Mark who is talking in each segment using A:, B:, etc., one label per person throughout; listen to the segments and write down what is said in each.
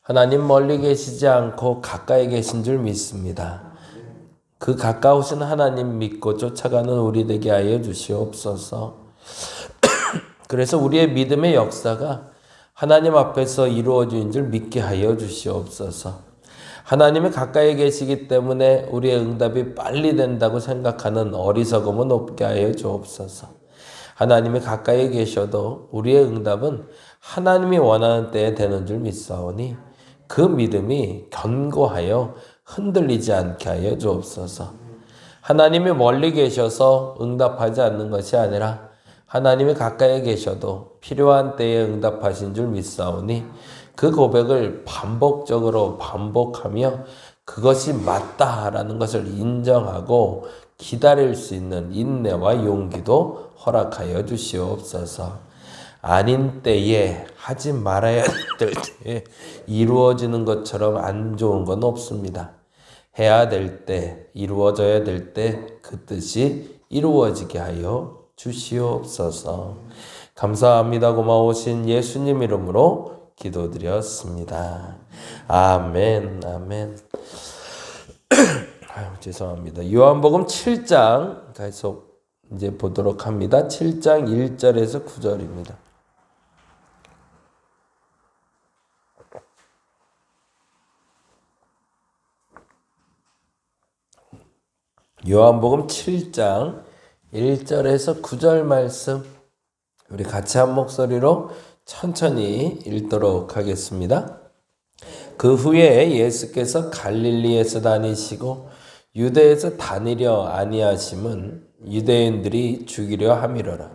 A: 하나님 멀리 계시지 않고 가까이 계신 줄 믿습니다. 그 가까우신 하나님 믿고 쫓아가는 우리 되게 하여 주시옵소서. 그래서 우리의 믿음의 역사가 하나님 앞에서 이루어진 줄 믿게 하여 주시옵소서. 하나님이 가까이 계시기 때문에 우리의 응답이 빨리 된다고 생각하는 어리석음은 없게 하여 주옵소서. 하나님이 가까이 계셔도 우리의 응답은 하나님이 원하는 때에 되는 줄 믿사오니 그 믿음이 견고하여 흔들리지 않게 하여 주옵소서. 하나님이 멀리 계셔서 응답하지 않는 것이 아니라 하나님이 가까이 계셔도 필요한 때에 응답하신 줄 믿사오니 그 고백을 반복적으로 반복하며 그것이 맞다라는 것을 인정하고 기다릴 수 있는 인내와 용기도 허락하여 주시옵소서. 아닌 때에 하지 말아야 될 때에 이루어지는 것처럼 안 좋은 건 없습니다. 해야 될 때, 이루어져야 될 때 그 뜻이 이루어지게 하여 주시옵소서. 감사합니다. 고마우신 예수님 이름으로 기도드렸습니다. 아멘, 아멘. 죄송합니다. 요한복음 7장 계속 이제 보도록 합니다. 7장 1절에서 9절입니다. 요한복음 7장 1절에서 9절 말씀 우리 같이 한 목소리로 천천히 읽도록 하겠습니다. 그 후에 예수께서 갈릴리에서 다니시고 유대에서 다니려 아니하심은 유대인들이 죽이려 함이로라.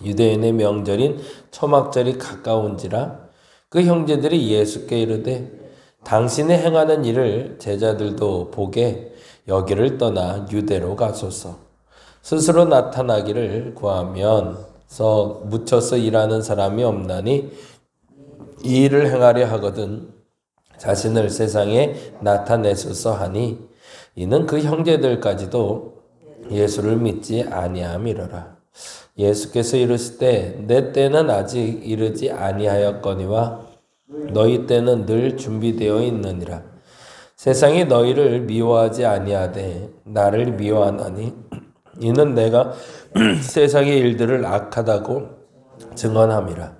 A: 유대인의 명절인 초막절이 가까운지라 그 형제들이 예수께 이르되 당신이 행하는 일을 제자들도 보게 여기를 떠나 유대로 가소서. 스스로 나타나기를 구하면서 묻혀서 일하는 사람이 없나니 이 일을 행하려 하거든 자신을 세상에 나타내소서 하니 이는 그 형제들까지도 예수를 믿지 아니함이로라. 예수께서 이르시되 내 때는 아직 이르지 아니하였거니와 너희 때는 늘 준비되어 있느니라. 세상이 너희를 미워하지 아니하되 나를 미워하나니 이는 내가 세상의 일들을 악하다고 증언함이라.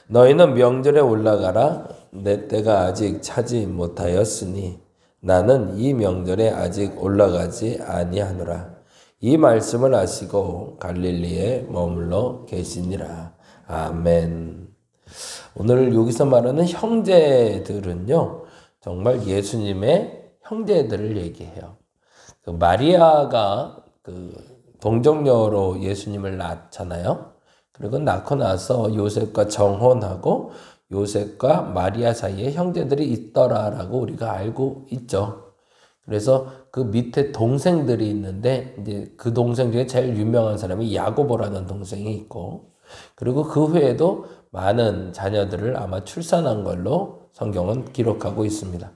A: 너희는 명절에 올라가라. 내 때가 아직 차지 못하였으니 나는 이 명절에 아직 올라가지 아니하노라. 이 말씀을 하시고 갈릴리에 머물러 계시니라. 아멘. 오늘 여기서 말하는 형제들은요, 정말 예수님의 형제들을 얘기해요. 마리아가 동정녀로 예수님을 낳잖아요. 그리고 낳고 나서 요셉과 정혼하고 요셉과 마리아 사이에 형제들이 있더라라고 우리가 알고 있죠. 그래서 그 밑에 동생들이 있는데 이제 그 동생 중에 제일 유명한 사람이 야고보라는 동생이 있고 그리고 그 후에도 많은 자녀들을 아마 출산한 걸로 성경은 기록하고 있습니다.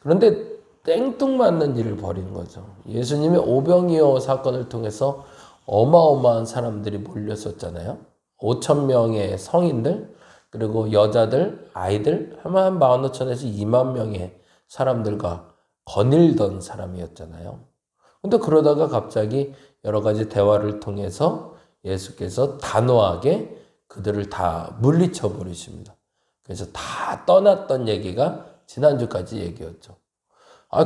A: 그런데 땡뚱맞는 일을 벌인 거죠. 예수님이 오병이어 사건을 통해서 어마어마한 사람들이 몰렸었잖아요. 5,000명의 성인들 그리고 여자들, 아이들 한 15,000에서 2만 명의 사람들과 거닐던 사람이었잖아요. 근데 그러다가 갑자기 여러 가지 대화를 통해서 예수께서 단호하게 그들을 다 물리쳐 버리십니다. 그래서 다 떠났던 얘기가 지난주까지 얘기였죠.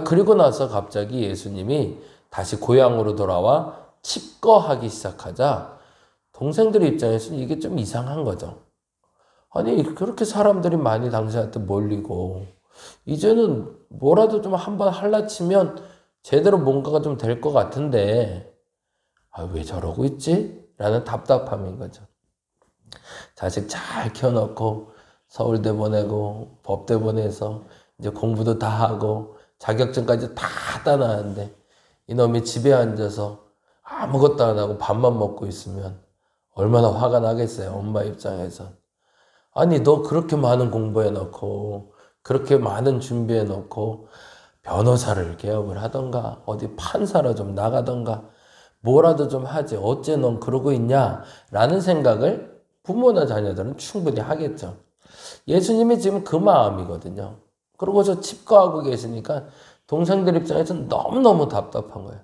A: 그리고 나서 갑자기 예수님이 다시 고향으로 돌아와 칩거하기 시작하자 동생들 입장에서는 이게 좀 이상한 거죠. 아니 그렇게 사람들이 많이 당신한테 몰리고 이제는 뭐라도 좀 한번 할라치면 제대로 뭔가가 좀 될 것 같은데 왜 저러고 있지? 라는 답답함인 거죠. 자식 잘 키워놓고 서울대 보내고 법대 보내서 이제 공부도 다 하고 자격증까지 다 따놨는데 이놈이 집에 앉아서 아무것도 안 하고 밥만 먹고 있으면 얼마나 화가 나겠어요. 엄마 입장에서. 아니 너 그렇게 많은 공부해놓고 그렇게 많은 준비해놓고 변호사를 개업을 하던가 어디 판사로 좀 나가던가 뭐라도 좀 하지 어째 넌 그러고 있냐 라는 생각을 부모나 자녀들은 충분히 하겠죠. 예수님이 지금 그 마음이거든요. 그러고서 칩거하고 계시니까 동생들 입장에서는 너무너무 답답한 거예요.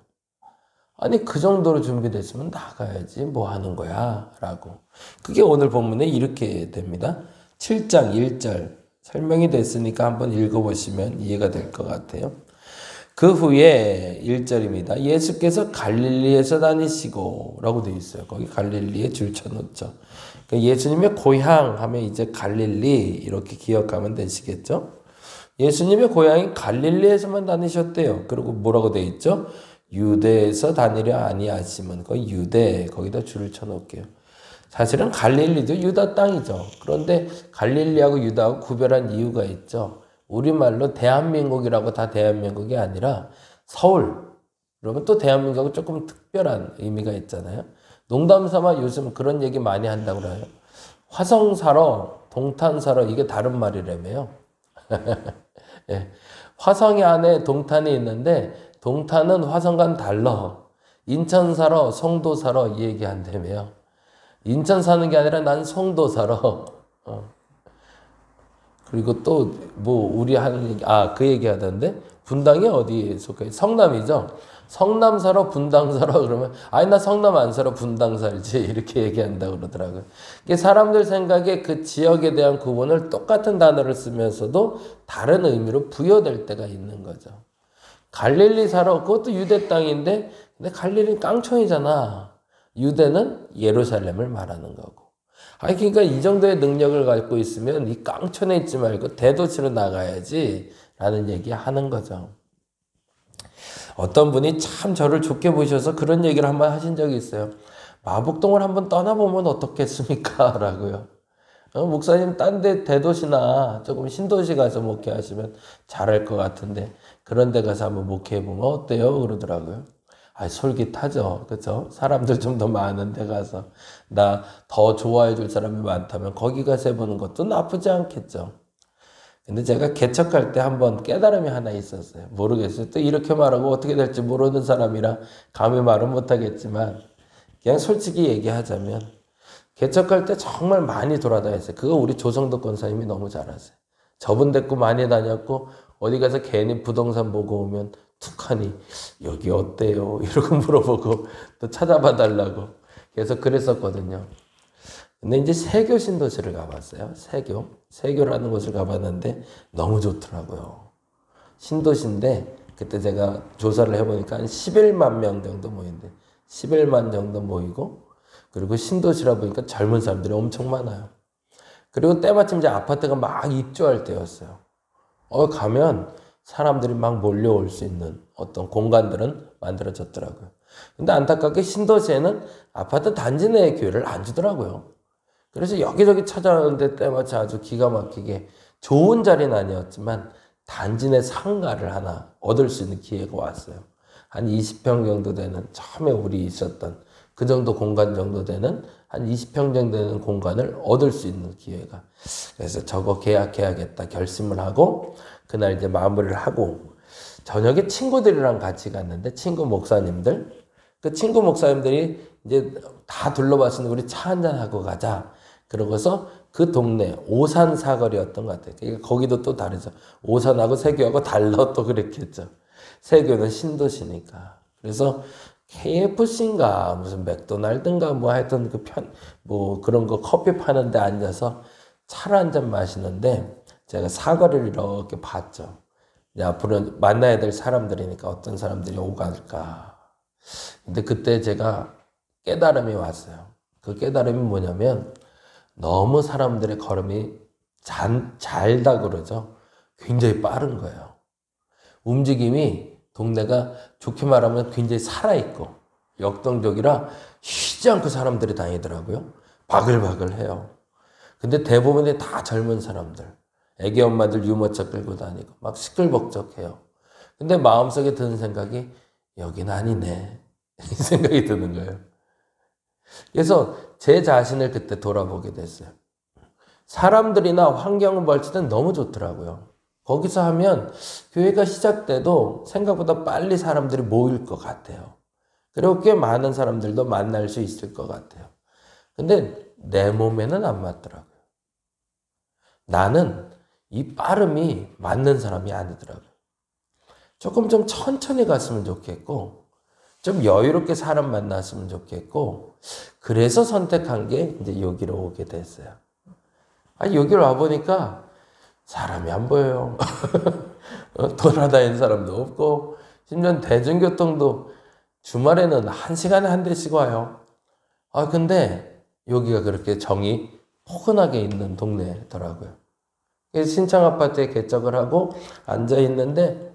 A: 아니 그 정도로 준비됐으면 나가야지 뭐 하는 거야 라고. 그게 오늘 본문에 이렇게 됩니다. 7장 1절 설명이 됐으니까 한번 읽어보시면 이해가 될 것 같아요. 그 후에 1절입니다. 예수께서 갈릴리에서 다니시고 라고 되어 있어요. 거기 갈릴리에 줄쳐놓죠. 예수님의 고향 하면 이제 갈릴리 이렇게 기억하면 되시겠죠. 예수님의 고향이 갈릴리에서만 다니셨대요. 그리고 뭐라고 되어 있죠? 유대에서 다니려 아니하심은 거기 유대 거기다 줄을 쳐놓을게요. 사실은 갈릴리도 유다 땅이죠. 그런데 갈릴리하고 유다하고 구별한 이유가 있죠. 우리말로 대한민국이라고 다 대한민국이 아니라 서울. 그러면 또 대한민국은 조금 특별한 의미가 있잖아요. 농담삼아 요즘 그런 얘기 많이 한다고 그래요. 화성 사러, 동탄 사러 이게 다른 말이라며요. 예. 화성이 안에 동탄이 있는데 동탄은 화성과는 달라. 인천 사러, 송도 사러 이 얘기 한다며요. 인천 사는 게 아니라 난 송도 사러. 그리고 또 뭐 우리 하는 얘기 그 얘기 하던데 분당이 어디에 속해? 성남이죠. 성남 살아 분당 살아 그러면 아니 나 성남 안 살아 분당 살지 이렇게 얘기한다고 그러더라고요. 이게 사람들 생각에 그 지역에 대한 구분을 똑같은 단어를 쓰면서도 다른 의미로 부여될 때가 있는 거죠. 갈릴리 살아 그것도 유대 땅인데 근데 갈릴리 깡촌이잖아. 유대는 예루살렘을 말하는 거고. 아니 그러니까 이 정도의 능력을 갖고 있으면 이 깡촌에 있지 말고 대도시로 나가야지 라는 얘기 하는 거죠. 어떤 분이 참 저를 좋게 보셔서 그런 얘기를 한번 하신 적이 있어요. 마북동을 한번 떠나보면 어떻겠습니까? 라고요. 목사님 딴 데 대도시나 조금 신도시 가서 목회하시면 잘할 것 같은데 그런 데 가서 한번 목회해보면 어때요? 그러더라고요. 솔깃하죠. 그렇죠? 사람들 좀 더 많은 데 가서 나 더 좋아해 줄 사람이 많다면 거기 가서 해보는 것도 나쁘지 않겠죠. 근데 제가 개척할 때 한번 깨달음이 하나 있었어요. 모르겠어요. 또 이렇게 말하고 어떻게 될지 모르는 사람이라 감히 말은 못하겠지만 그냥 솔직히 얘기하자면 개척할 때 정말 많이 돌아다녔어요. 그거 우리 조성덕 권사님이 너무 잘하세요. 저분 데리고 많이 다녔고 어디 가서 괜히 부동산 보고 오면 툭하니 여기 어때요? 이러고 물어보고 또 찾아봐 달라고 계속 그랬었거든요. 근데 이제 세교 신도시를 가봤어요. 세교라는 곳을 가봤는데 너무 좋더라고요. 신도시인데 그때 제가 조사를 해보니까 한 11만 명 정도 모인대. 11만 정도 모이고 그리고 신도시라 보니까 젊은 사람들이 엄청 많아요. 그리고 때마침 이제 아파트가 막 입주할 때였어요. 가면 사람들이 막 몰려올 수 있는 어떤 공간들은 만들어졌더라고요. 근데 안타깝게 신도시에는 아파트 단지 내에 교회를 안 주더라고요. 그래서 여기저기 찾아오는데 때마치 아주 기가 막히게 좋은 자리는 아니었지만 단지 내 상가를 하나 얻을 수 있는 기회가 왔어요. 한 20평 정도 되는 처음에 우리 있었던 그 정도 공간 정도 되는 한 20평 정도 되는 공간을 얻을 수 있는 기회가. 그래서 저거 계약해야겠다 결심을 하고 그날 이제 마무리를 하고 저녁에 친구들이랑 같이 갔는데 친구 목사님들 그 친구 목사님들이 이제 다 둘러봤으니 우리 차 한잔 하고 가자. 그러고서 그 동네 오산 사거리였던 것 같아요. 그러니까 거기도 또 다르죠. 오산하고 세교하고 달라 또 그랬겠죠. 세교는 신도시니까. 그래서 KFC인가 무슨 맥도날드인가 뭐 하여튼 뭐 그런 거 커피 파는 데 앉아서 차를 한 잔 마시는데 제가 사거리를 이렇게 봤죠. 이제 앞으로 만나야 될 사람들이니까 어떤 사람들이 오갈까. 근데 그때 제가 깨달음이 왔어요. 그 깨달음이 뭐냐면 너무 사람들의 걸음이 잘다 그러죠. 굉장히 빠른 거예요. 움직임이 동네가 좋게 말하면 굉장히 살아있고 역동적이라 쉬지 않고 사람들이 다니더라고요. 바글바글 해요. 근데 대부분이 다 젊은 사람들. 애기 엄마들 유모차 끌고 다니고 막 시끌벅적해요. 근데 마음속에 드는 생각이 여긴 아니네. 이 생각이 드는 거예요. 그래서 제 자신을 그때 돌아보게 됐어요. 사람들이나 환경을 볼 때는 너무 좋더라고요. 거기서 하면 교회가 시작돼도 생각보다 빨리 사람들이 모일 것 같아요. 그리고 꽤 많은 사람들도 만날 수 있을 것 같아요. 근데 내 몸에는 안 맞더라고요. 나는 이 빠름이 맞는 사람이 아니더라고요. 조금 좀 천천히 갔으면 좋겠고, 좀 여유롭게 사람 만났으면 좋겠고, 그래서 선택한 게 이제 여기로 오게 됐어요. 여기로 와보니까 사람이 안 보여요. 돌아다니는 사람도 없고, 심지어 대중교통도 주말에는 1시간에 한 대씩 와요. 근데 여기가 그렇게 정이 포근하게 있는 동네더라고요. 그래서 신창 아파트에 개척을 하고 앉아있는데,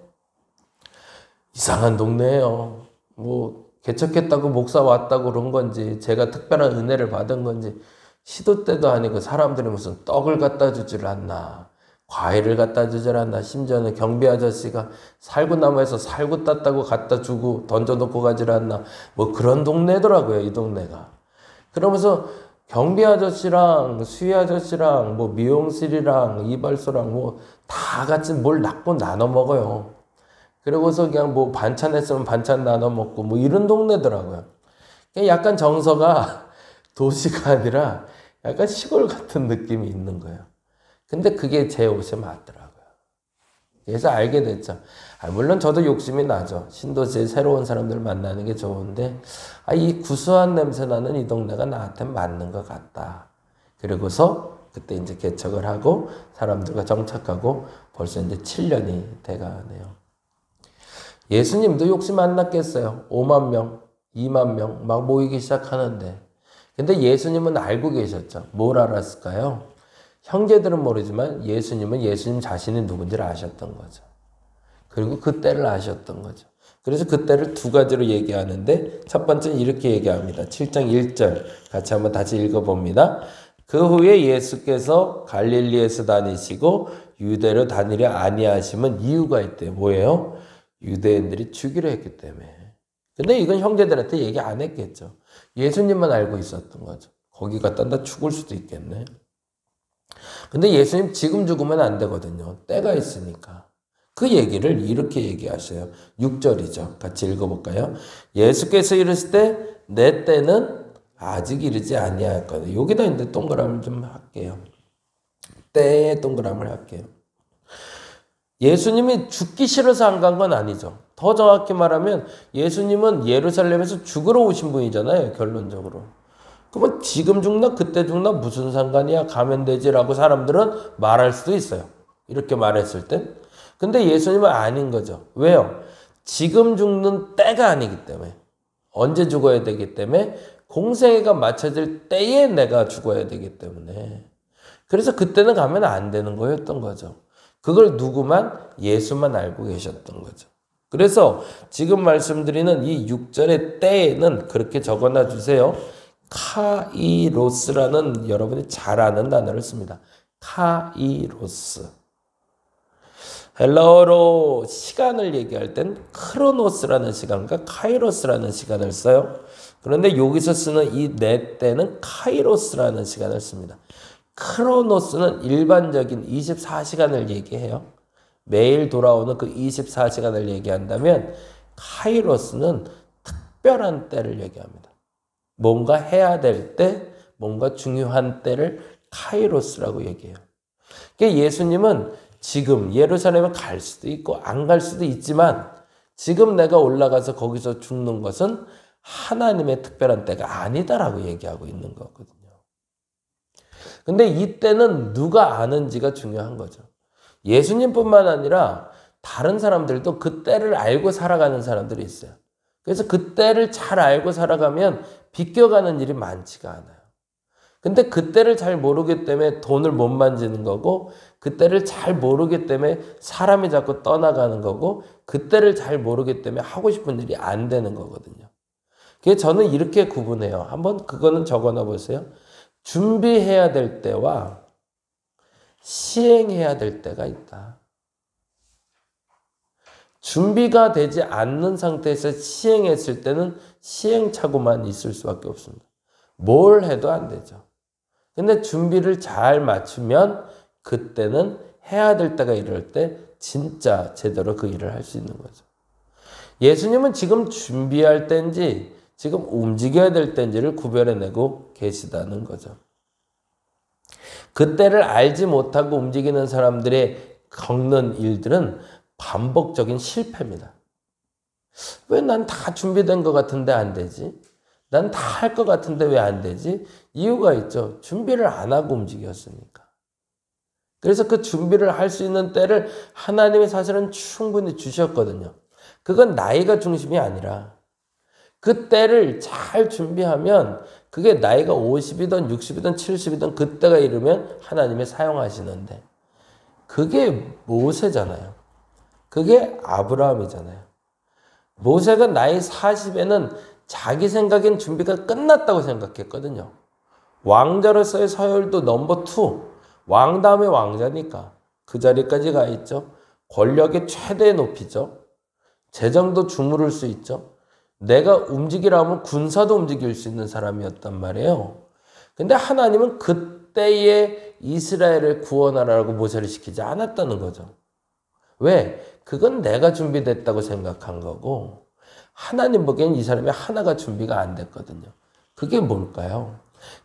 A: 이상한 동네예요. 뭐 개척했다고 목사 왔다고 그런 건지 제가 특별한 은혜를 받은 건지 시도 때도 아니고 사람들이 무슨 떡을 갖다 주질 않나, 과일을 갖다 주질 않나, 심지어는 경비 아저씨가 살구나무에서 살구 땄다고 갖다 주고 던져놓고 가질 않나, 뭐 그런 동네더라고요, 이 동네가. 그러면서 경비 아저씨랑 수위 아저씨랑 뭐 미용실이랑 이발소랑 뭐 다 같이 뭘 나눠 먹어요. 그러고서 그냥 뭐 반찬 했으면 반찬 나눠 먹고 뭐 이런 동네더라고요. 약간 정서가 도시가 아니라 약간 시골 같은 느낌이 있는 거예요. 근데 그게 제 옷에 맞더라고요. 그래서 알게 됐죠. 물론 저도 욕심이 나죠. 신도시에 새로운 사람들 만나는 게 좋은데, 이 구수한 냄새 나는 이 동네가 나한테 맞는 것 같다. 그리고서 그때 이제 개척을 하고 사람들과 정착하고 벌써 이제 7년이 돼가네요. 예수님도 욕심 안 났겠어요. 5만 명, 2만 명 막 모이기 시작하는데. 근데 예수님은 알고 계셨죠. 뭘 알았을까요? 형제들은 모르지만 예수님은 예수님 자신이 누군지를 아셨던 거죠. 그리고 그 때를 아셨던 거죠. 그래서 그 때를 두 가지로 얘기하는데 첫 번째는 이렇게 얘기합니다. 7장 1절 같이 한번 다시 읽어봅니다. 그 후에 예수께서 갈릴리에서 다니시고 유대로 다니려 아니하심은 이유가 있대요. 뭐예요? 유대인들이 죽이려 했기 때문에. 근데 이건 형제들한테 얘기 안 했겠죠. 예수님만 알고 있었던 거죠. 거기 갔다 나 죽을 수도 있겠네. 근데 예수님 지금 죽으면 안 되거든요. 때가 있으니까. 그 얘기를 이렇게 얘기하셔요. 6절이죠. 같이 읽어볼까요? 예수께서 이르실 때 내 때는 아직 이르지 아니하였거든. 여기다 이제 동그라미 좀 할게요. 때에 동그라미를 할게요. 예수님이 죽기 싫어서 안 간 건 아니죠. 더 정확히 말하면 예수님은 예루살렘에서 죽으러 오신 분이잖아요. 결론적으로. 그러면 지금 죽나 그때 죽나 무슨 상관이야, 가면 되지라고 사람들은 말할 수도 있어요. 이렇게 말했을 땐. 근데 예수님은 아닌 거죠. 왜요? 지금 죽는 때가 아니기 때문에. 언제 죽어야 되기 때문에 공생애가 맞춰질 때에 내가 죽어야 되기 때문에. 그래서 그때는 가면 안 되는 거였던 거죠. 그걸 누구만? 예수만 알고 계셨던 거죠. 그래서 지금 말씀드리는 이 6절의 때에는 그렇게 적어놔 주세요. 카이로스라는 여러분이 잘 아는 단어를 씁니다. 카이로스. 헬라어로 시간을 얘기할 땐 크로노스라는 시간과 카이로스라는 시간을 써요. 그런데 여기서 쓰는 이 내 때는 카이로스라는 시간을 씁니다. 크로노스는 일반적인 24시간을 얘기해요. 매일 돌아오는 그 24시간을 얘기한다면 카이로스는 특별한 때를 얘기합니다. 뭔가 해야 될 때, 뭔가 중요한 때를 카이로스라고 얘기해요. 그러니까 예수님은 지금 예루살렘에 갈 수도 있고 안 갈 수도 있지만 지금 내가 올라가서 거기서 죽는 것은 하나님의 특별한 때가 아니다라고 얘기하고 있는 거거든요. 근데 이 때는 누가 아는지가 중요한 거죠. 예수님뿐만 아니라 다른 사람들도 그 때를 알고 살아가는 사람들이 있어요. 그래서 그 때를 잘 알고 살아가면 비껴가는 일이 많지가 않아요. 근데 그 때를 잘 모르기 때문에 돈을 못 만지는 거고, 그 때를 잘 모르기 때문에 사람이 자꾸 떠나가는 거고, 그 때를 잘 모르기 때문에 하고 싶은 일이 안 되는 거거든요. 그래서 저는 이렇게 구분해요. 한번 그거는 적어놔 보세요. 준비해야 될 때와 시행해야 될 때가 있다. 준비가 되지 않는 상태에서 시행했을 때는 시행착오만 있을 수밖에 없습니다. 뭘 해도 안 되죠. 근데 준비를 잘 맞추면 그때는 해야 될 때가 이럴 때 진짜 제대로 그 일을 할 수 있는 거죠. 예수님은 지금 준비할 때인지 지금 움직여야 될 때인지를 구별해내고 계시다는 거죠. 그 때를 알지 못하고 움직이는 사람들의 겪는 일들은 반복적인 실패입니다. 왜 난 다 준비된 것 같은데 안 되지? 난 다 할 것 같은데 왜 안 되지? 이유가 있죠. 준비를 안 하고 움직였으니까. 그래서 그 준비를 할 수 있는 때를 하나님이 사실은 충분히 주셨거든요. 그건 나이가 중심이 아니라 그 때를 잘 준비하면 그게 나이가 50이든 60이든 70이든 그때가 이르면 하나님이 사용하시는데 그게 모세잖아요. 그게 아브라함이잖아요. 모세가 나이 40에는 자기 생각엔 준비가 끝났다고 생각했거든요. 왕자로서의 서열도 넘버 2. 왕 다음에 왕자니까 그 자리까지 가 있죠. 권력의 최대 높이죠. 재정도 주무를 수 있죠. 내가 움직이라면 군사도 움직일 수 있는 사람이었단 말이에요. 근데 하나님은 그때의 이스라엘을 구원하라고 모세를 시키지 않았다는 거죠. 왜? 그건 내가 준비됐다고 생각한 거고 하나님 보기엔 이 사람이 하나가 준비가 안 됐거든요. 그게 뭘까요?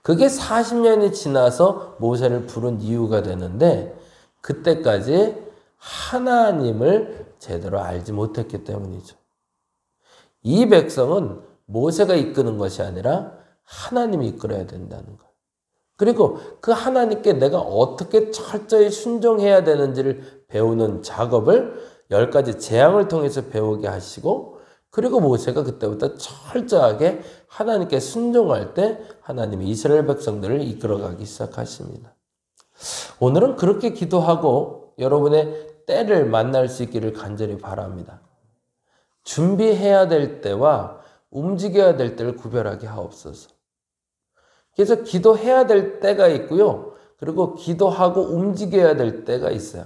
A: 그게 40년이 지나서 모세를 부른 이유가 되는데 그때까지 하나님을 제대로 알지 못했기 때문이죠. 이 백성은 모세가 이끄는 것이 아니라 하나님이 이끌어야 된다는 거예요. 그리고 그 하나님께 내가 어떻게 철저히 순종해야 되는지를 배우는 작업을 10가지 재앙을 통해서 배우게 하시고 그리고 모세가 그때부터 철저하게 하나님께 순종할 때 하나님이 이스라엘 백성들을 이끌어가기 시작하십니다. 오늘은 그렇게 기도하고 여러분의 때를 만날 수 있기를 간절히 바랍니다. 준비해야 될 때와 움직여야 될 때를 구별하게 하옵소서. 그래서 기도해야 될 때가 있고요. 그리고 기도하고 움직여야 될 때가 있어요.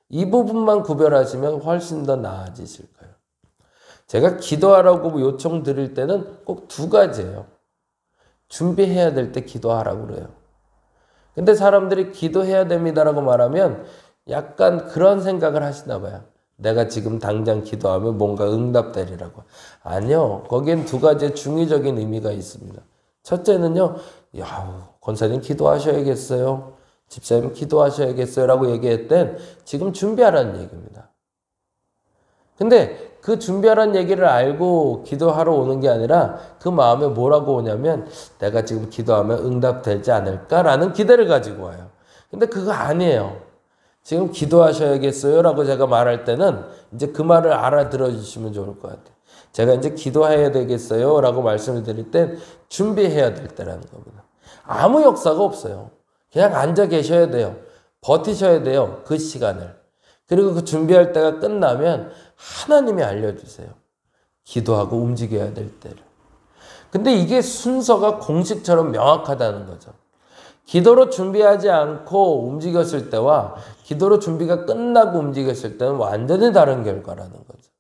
A: 이 부분만 구별하시면 훨씬 더 나아지실 거예요. 제가 기도하라고 요청 드릴 때는 꼭 2가지예요. 준비해야 될 때 기도하라고 그래요. 근데 사람들이 기도해야 됩니다라고 말하면 약간 그런 생각을 하시나 봐요. 내가 지금 당장 기도하면 뭔가 응답되리라고. 아니요. 거기엔 2가지의 중의적인 의미가 있습니다. 첫째는요. 야, 권사님 기도하셔야겠어요. 집사님 기도하셔야겠어요. 라고 얘기했던 지금 준비하라는 얘기입니다. 근데 그 준비하라는 얘기를 알고 기도하러 오는 게 아니라 그 마음에 뭐라고 오냐면 내가 지금 기도하면 응답되지 않을까라는 기대를 가지고 와요. 근데 그거 아니에요. 지금 기도하셔야겠어요 라고 제가 말할 때는 이제 그 말을 알아들어 주시면 좋을 것 같아요. 제가 이제 기도해야 되겠어요 라고 말씀을 드릴 땐 준비해야 될 때라는 겁니다. 아무 역사가 없어요. 그냥 앉아 계셔야 돼요. 버티셔야 돼요. 그 시간을. 그리고 그 준비할 때가 끝나면 하나님이 알려주세요. 기도하고 움직여야 될 때를. 근데 이게 순서가 공식처럼 명확하다는 거죠. 기도로 준비하지 않고 움직였을 때와 기도로 준비가 끝나고 움직였을 때는 완전히 다른 결과라는 거죠.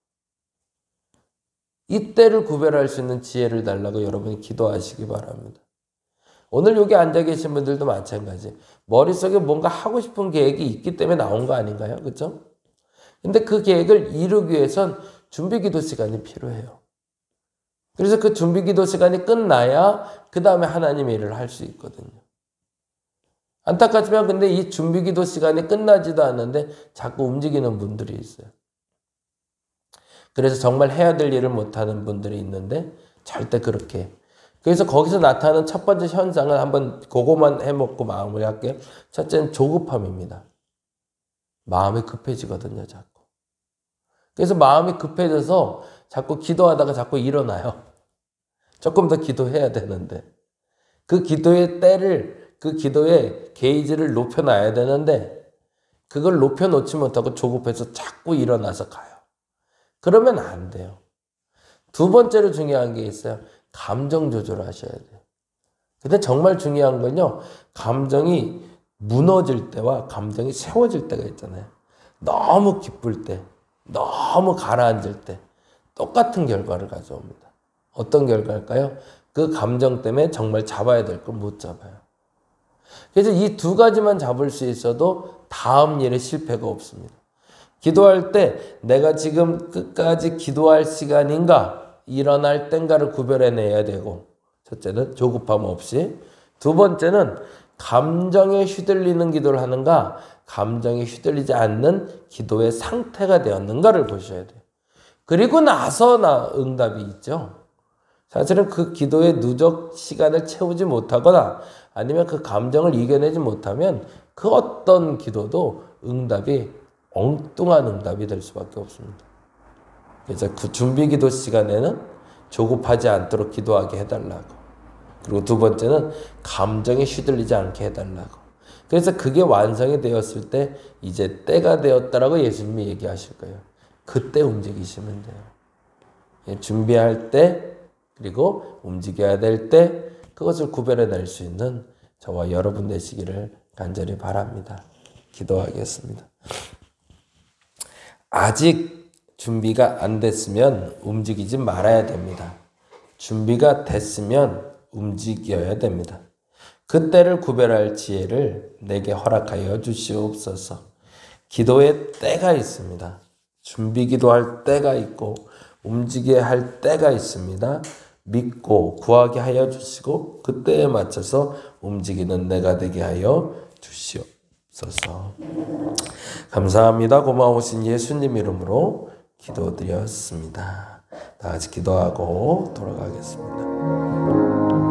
A: 이때를 구별할 수 있는 지혜를 달라고 여러분이 기도하시기 바랍니다. 오늘 여기 앉아 계신 분들도 마찬가지. 머릿속에 뭔가 하고 싶은 계획이 있기 때문에 나온 거 아닌가요? 그렇죠? 근데 그 계획을 이루기 위해선 준비기도 시간이 필요해요. 그래서 그 준비기도 시간이 끝나야 그 다음에 하나님의 일을 할 수 있거든요. 안타깝지만 근데 이 준비기도 시간이 끝나지도 않는데 자꾸 움직이는 분들이 있어요. 그래서 정말 해야 될 일을 못하는 분들이 있는데 절대 그렇게. 그래서 거기서 나타나는 첫 번째 현상은 한번 그거만 해먹고 마무리할게요. 첫째는 조급함입니다. 마음이 급해지거든요, 자꾸. 그래서 마음이 급해져서 자꾸 기도하다가 자꾸 일어나요. 조금 더 기도해야 되는데. 그 기도의 때를, 그 기도의 게이지를 높여놔야 되는데 그걸 높여놓지 못하고 조급해서 자꾸 일어나서 가요. 그러면 안 돼요. 2번째로 중요한 게 있어요. 감정 조절을 하셔야 돼요. 근데 정말 중요한 건요. 감정이 무너질 때와 감정이 세워질 때가 있잖아요. 너무 기쁠 때, 너무 가라앉을 때 똑같은 결과를 가져옵니다. 어떤 결과일까요? 그 감정 때문에 정말 잡아야 될 걸 못 잡아요. 그래서 이 2가지만 잡을 수 있어도 다음 일에 실패가 없습니다. 기도할 때 내가 지금 끝까지 기도할 시간인가 일어날 땐가를 구별해내야 되고 첫째는 조급함 없이 2번째는 감정에 휘둘리는 기도를 하는가, 감정에 휘둘리지 않는 기도의 상태가 되었는가를 보셔야 돼요. 그리고 나서 응답이 있죠. 사실은 그 기도의 누적 시간을 채우지 못하거나 아니면 그 감정을 이겨내지 못하면 그 어떤 기도도 응답이 엉뚱한 응답이 될 수밖에 없습니다. 그래서 그 준비 기도 시간에는 조급하지 않도록 기도하게 해달라고. 그리고 두 번째는 감정에 휘둘리지 않게 해달라고. 그래서 그게 완성이 되었을 때 이제 때가 되었다라고 예수님이 얘기하실 거예요. 그때 움직이시면 돼요. 준비할 때 그리고 움직여야 될 때 그것을 구별해낼 수 있는 저와 여러분 되시기를 간절히 바랍니다. 기도하겠습니다. 아직 준비가 안 됐으면 움직이지 말아야 됩니다. 준비가 됐으면 움직여야 됩니다. 그때를 구별할 지혜를 내게 허락하여 주시옵소서. 기도의 때가 있습니다. 준비 기도할 때가 있고 움직여야 할 때가 있습니다. 믿고 구하게 하여 주시고 그때에 맞춰서 움직이는 내가 되게 하여 주시옵소서. 감사합니다. 고마우신 예수님 이름으로 기도드렸습니다. 다 같이 기도하고 돌아가겠습니다.